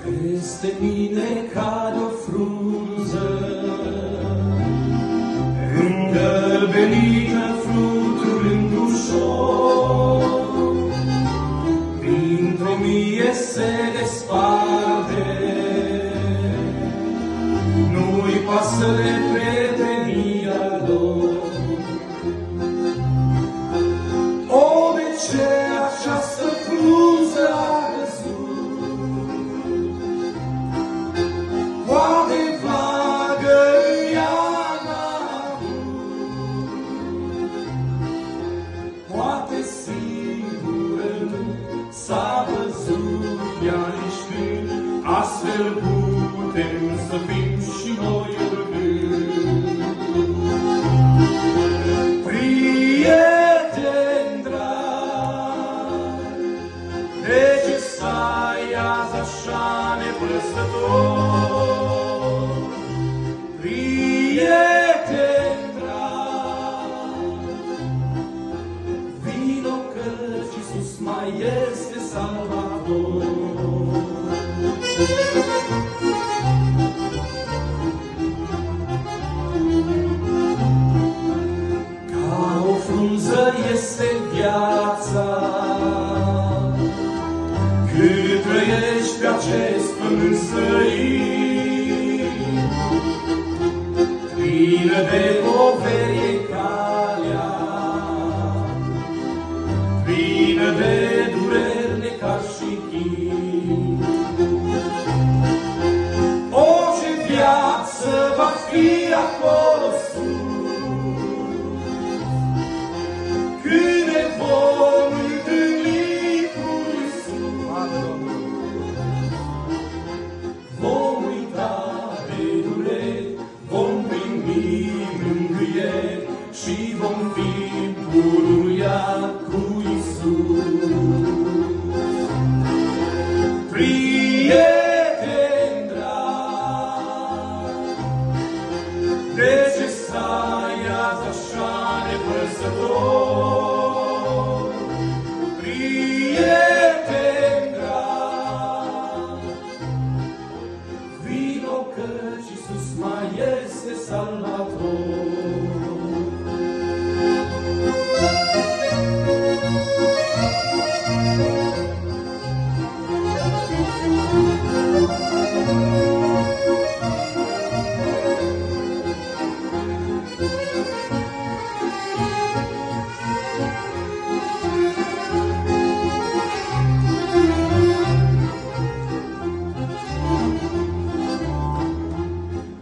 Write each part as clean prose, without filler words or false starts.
Peste mine cade o frunză, îngălbenită, fluturând ușor, dintr-o mie se desparte, nu-i pasă de prietenia lor. O, de ce această frunză a căzut? Poate vlagă în ea n-a avut, poate singură nu s-a văzut ea nici când, astfel putem să fim și noi oricând. Prieten drag, de ce stai azi așa nepăsător? Prieten drag, vino căci Iisus mai este Salvator. Ca o frunză este viața, cât trăiești pe acest pământ străin, plină de poveri e calea, plină de dureri, necaz și chin. Orice viață va fi acolo sus, când ne vom întâlni cu Iisus. Vom uita de dureri, vom primi mângâieri și vom fi buruiat cu Iisus. Prieten drag, de ce stai azi așa nepăsător? Prieten drag, vino căci Iisus mai este Salvator.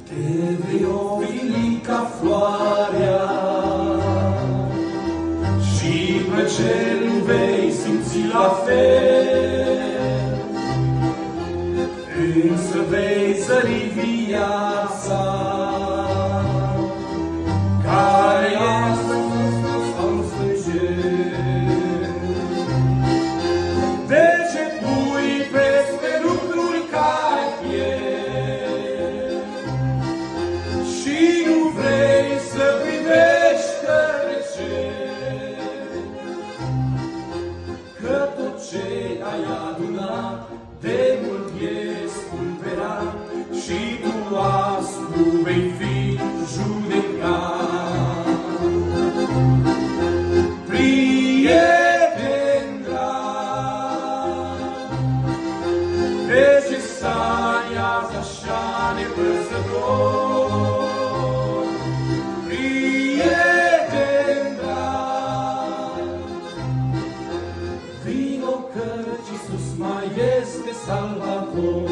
Te vei ofili ca floarea și plăceri nu vei simți la fel, însă vei zări viața care astăzi a înstânget. De ce pui peste lucruri care pierd și nu vrei să privești către cer? Că tot ce ai adunat de mult e spulberat și tu astru vei fi judecat. Prieten drag, de ce stai azi așa nepăsător? Prieten drag, vino căci Iisus mai este Salvator.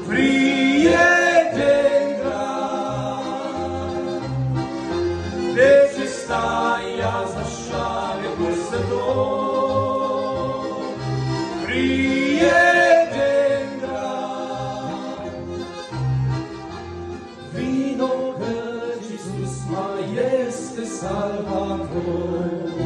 Prieten drag, de ce stai azi așa nepăsător? Prieten drag, vino căci Iisus mai este Salvator.